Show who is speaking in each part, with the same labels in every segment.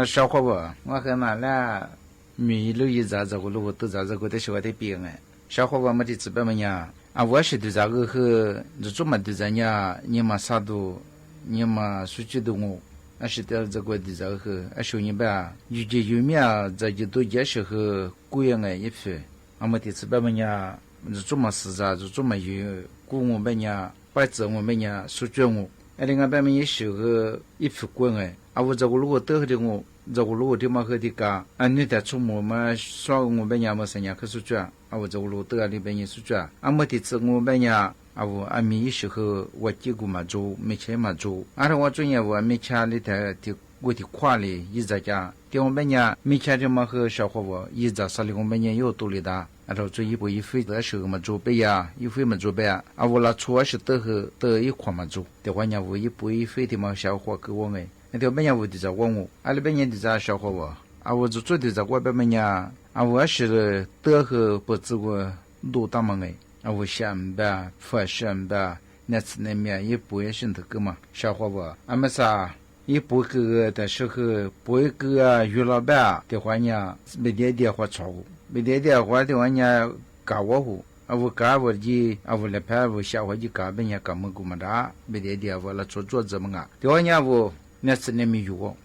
Speaker 1: 小伙伴，我和妈俩米路一咋这个路都咋这个的小的边哎，小伙伴们的指标们呀，我是对这个和你做么对这呀，你嘛啥都，你嘛数据都我，是的这个对这个，手里边有些有面这就都也是和贵哎一批，们的指标们呀，你做么事咋就做么有，雇我们呀，摆着我们呀，数据我，另外边们也是个一批贵哎。我这个如果得的我，这个如果的嘛和的个，你在出门嘛，说我们家么生意可是这，我这个如果得里边也是这，么的是我们家，我米时候我几个嘛做，没钱嘛做，我专业我没钱里头的我的快里一直家，的我们家没钱的嘛和小伙伴一直说的我们家有多里的，做一步一飞的时候嘛做呗呀，一飞嘛做呗呀，我那初是得和得一块嘛做，的话呢我一步一飞的嘛小伙给我们。那条本年我的在问我，那边年的在小伙我，我就做的在外边们呀，我是得和不知我路大么哎，我想吧，不想吧，那次那面也不会心头个嘛，小伙不？俺们啥？也不个的时候，不会个于老板的话呢，没点点话吵，没点点话的话呢，搞我乎。我搞我的，我来拍我下回就搞本也搞么个么哒，没点点我来做怎么个？的话呢，我那次那没有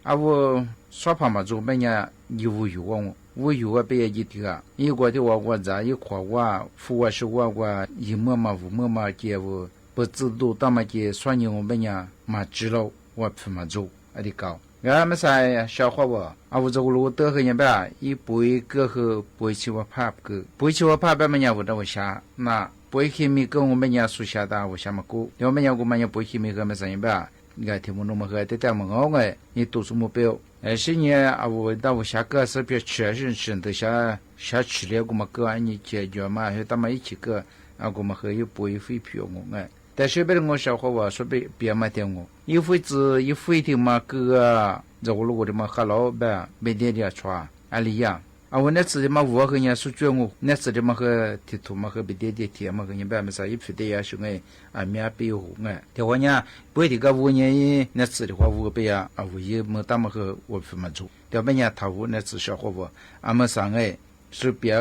Speaker 1: 我耍跑嘛做本呢，有我有我别一点啊，一个的话我在一块我付我是我一么嘛五么嘛给我不知道他们给算你我本呢嘛知道我不嘛做啊的搞。俺们啥小伙不？我这个路得很一般，一不会个和不会去我怕个，不会去我怕别么样我到我下，那不会去米跟我们家属下的我下么过，我们家我们家不会去米和么啥一般，你看听不懂么和得带么好哎，你读书目标，是呢我到我下个是别确实都下吃了我们个你解决嘛，还他们一起个我们和又不会飞票我哎。但是别人我小伙我说别嘛点我，一会的嘛个，这个路的嘛哈老板没点点穿，阿里呀，我那次的嘛我和人家说卷我，那次的嘛和地图嘛和别点点贴嘛和人家没啥一批的呀是哎，面背后哎，的话呢，不的个5年那次的话我被我也没他们和我不嘛做，的别人他我那次小伙我，没上哎。是别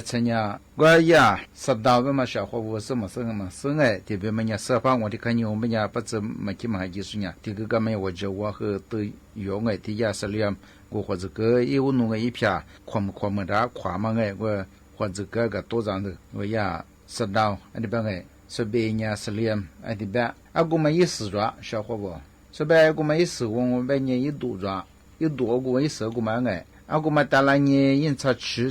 Speaker 1: 参加，我呀10到个嘛小伙我什么嘛生哎，特别么呀设法我的看你我们呀不怎么去嘛就是呢，这个么我就我和都用哎，这呀是了，我或者个有弄个一片，跨么的跨嘛哎，我或者个多张的，我呀10到，那边哎，是别人是了，哎这边，我们也是着小伙不，是呗我们也是我们年一多着，有多过一10个嘛哎。我们打了你因他吃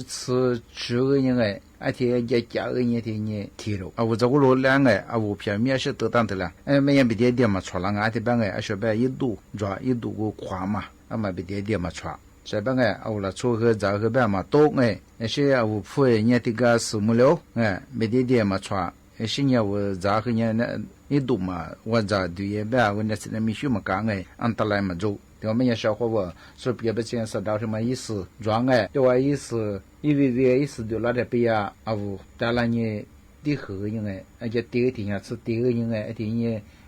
Speaker 1: 个人哎，天加个人天提了我这个路两我偏面是得当的了，没人别点嘛错了这边说白一度个跨嘛，没别点嘛错，这边我了错和这个边嘛多是我铺人家这个4木了没点嘛错，是呢我这个人那一度嘛，我这对也边我那是那没学嘛干按得来嘛做。我们也小伙我说别不见识到什么意思，装对我意思，因为意思就那点别我当然你第后个人而且第二天呀是第二个人而且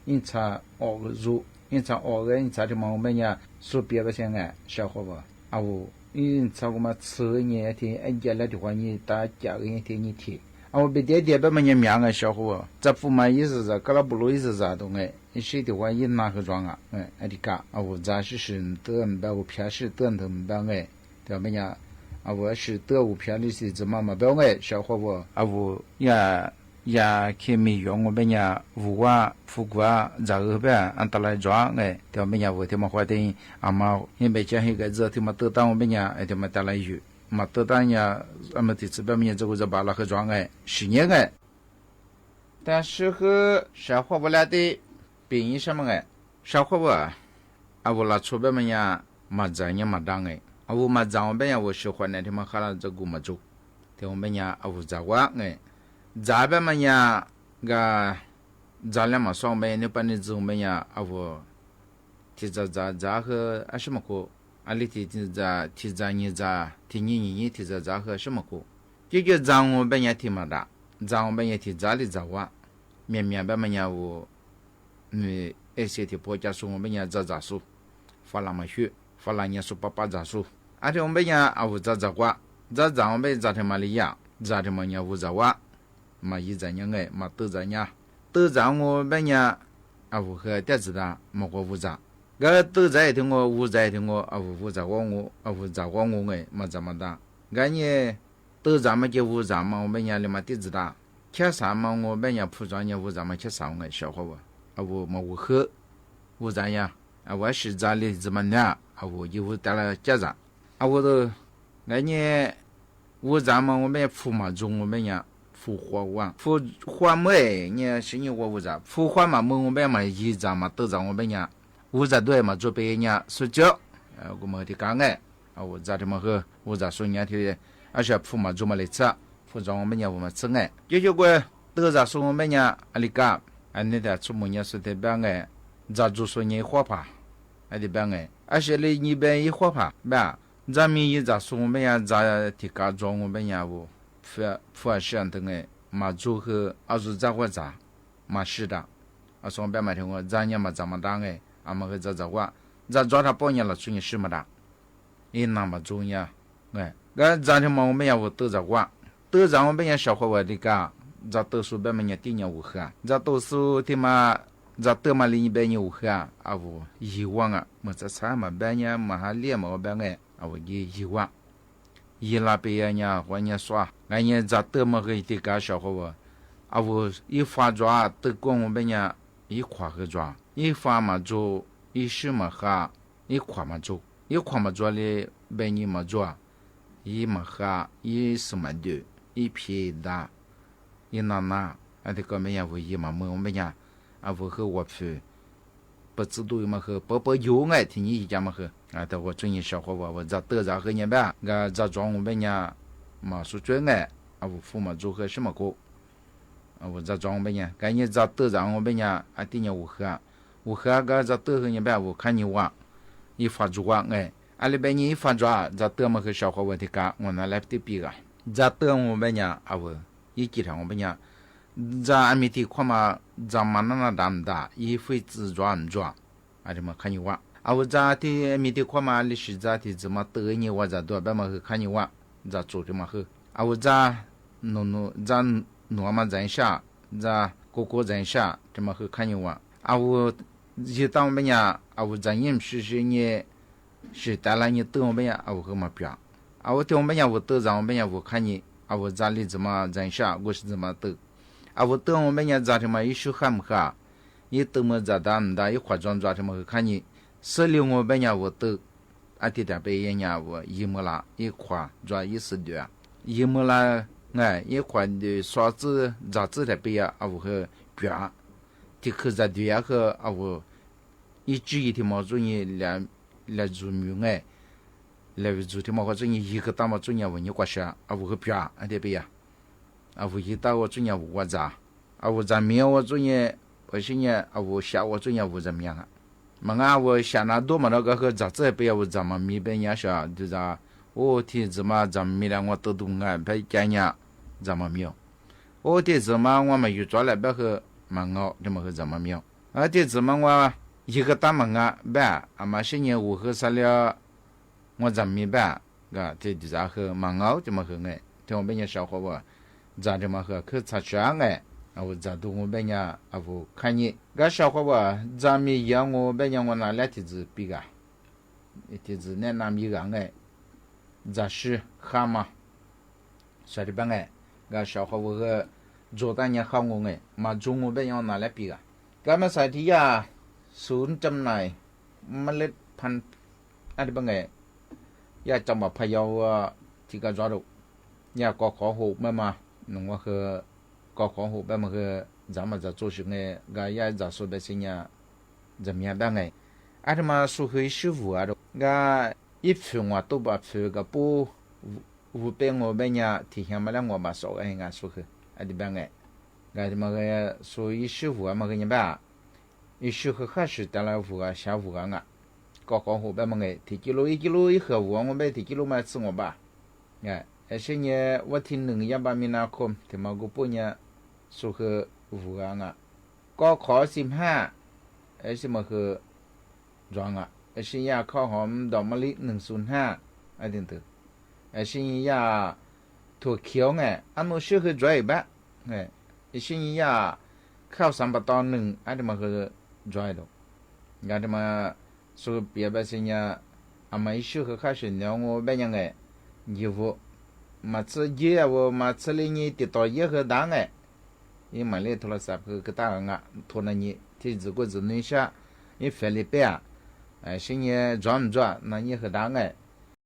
Speaker 1: 你查个入，你查个你查的嘛我们呀说别不见小伙我你查我们吃个人天而且那的话你打价个人天你贴。我别点别么人面小伙这不嘛意思是，格拉不路意思是东你谁的话也拿个装你干我咱是得不我偏是得不对么样我是得我偏的是怎么嘛不小伙我也去没用我们呀我富国这个边按得来装对么样我他妈花的嘛因为讲一个字他妈得当我们呀他妈得来有嘛得当呀们这次边面这个是把那个装10年但是和小伙不来的便宜什么小伙我拉出边么呀嘛咱也嘛当我嘛咱我边呀我喜欢的他妈哈了这个嘛做对我们呀我在我咱边么呀个咱俩嘛双边那半日子我们呀我提着咱和什么过里提着提着你着提你提着咱和什么过就咱我边呀提嘛的咱我边呀提咱的咱我面边么呀我些提国家说我们呀咋说发那么血发那年说爸咋说而且我们呀我咋过咱我们咋他妈的呀咋他妈呀我咋我嘛一咱呀嘛都咱呀都咱我们呀我和电子的嘛我咋都在听我在听我我咋我咋我嘛怎么的你都咱们就我咋嘛我们呀里嘛电子的吃啥嘛我们呀铺装呀我咋么吃啥小伙吧我嘛我喝我咋样我是咋的怎么呢我有带了家长我都你我咋嘛我们铺嘛中我们呀铺花没你是你我咋铺花嘛我们嘛一咋嘛都咋我们呀我咋对嘛做别人睡觉我们的干我咋这么喝我咋说人的而且铺嘛做嘛来吃铺装我们呀我们吃就是个都咋说我们呀里干你的出门呀是的边咋就说你火怕的边而且你边一火怕吧咱们也咋说我们呀咋提高装我们呀我敷上的嘛做和是咋或咋嘛是的，说白嘛听我咱也嘛这么大哎，俺们个这话，咱抓他半年了，存什么的，也那么重要哎，咱天嘛我们也我得这话，得这我们也小伙我的个，咱读书白么也第年无喝，咱读书的嘛。咱得嘛另一边有喝啊，我遗忘啊，么这啥嘛半年嘛还连嘛半个，我也遗忘，一那边呀我也耍，俺也咱得嘛个的个小伙我，我一发抓得光我边呀一块个抓，一发嘛做，一时嘛哈，一块嘛做，一块嘛做嘞边你嘛做，一嘛哈，一什么的，一皮的，一那，这个边呀我一嘛么我边呀。我和我去不知道嘛和不有爱听你一家嘛和但我专业小伙我这得着和你吧这装我们家嘛说专爱我父母做和什么过我这装我们家赶紧这得着我们家第年我喝个这得和你吧我看你玩一发住玩里边你一发抓这得嘛和小伙我的家我拿来的比个这得我们家我一几天我们家这俺们的看嘛，咱们那大不大，一会自抓不抓，这么看你玩。我这的俺们的看嘛，历史这的怎么得你我这多半嘛去看你玩，这做的嘛去。我这这挪嘛人下，这哥人下，这么去看你玩。我一到我们家，我这饮食呢，是带来你得我们家，我和嘛表。我得我们家我得让我们家我看你，我这里怎么人下，我是怎么得。我等我们家咋的嘛，一手喊不哈，一等么咋的唔大，一化妆咋的嘛看你，16我们家我都，第点白眼呀我一么啦，一化妆一时的，一么啦，一化的刷子咋子的白呀，我和表，的可咋的呀和我，一注意的嘛注意来做明来做的嘛或者一个大嘛注意我你挂下，我和表的白呀。我一到我专业我咋，我咋面我专业，而且呢，我下我专业我怎么样啊？嘛我下那多嘛那个和咋子不要我怎么没别人说，就咋我提怎么怎么了我都懂啊，别讲呀怎么没有？我提怎么我们又抓来别和嘛我怎么和怎么没有？提怎么我一个大门啊，别嘛些年我和啥了，我怎么没办？这就咋和嘛我怎么和哎？听我别人小伙我。咋的嘛和去查查我咋都我别人我看你小伙我咱们一样我别人我拿来提子比个提子那拿米个咋是蛤蟆说的吧小伙我个做大年好我嘛中我别人拿来比个嘛啥的呀0จำหน่ายเมล็ดพันธุ์อะไรบ้างอย่าจำว่าพะเยาที่กระจอดอย่าก็ขอหูมา侬我和搞黄虎白么和咱们在做事也在说白些呀，怎么样办这么说回师傅一分我都把分个不五百我们呀，提前么了我把少说去，的办这么个说一师傅么个人吧，一师傅还是带来五下午搞黄虎白么提1 kilo 一盒我们提1 kilo 嘛吃我吧，现在我听能100米那空，他妈个半年说和五高考15，什么和装现在考好到么里105，等等，现在脱桥俺们学会转一半，现在考300到1，这么和转的，这么说别把现在俺们学会开始聊我别人衣服。嘛吃鸡我嘛吃了你的到一和大你买了托了啥个大托了你提子过子那下你翻了白现在转不转那你和大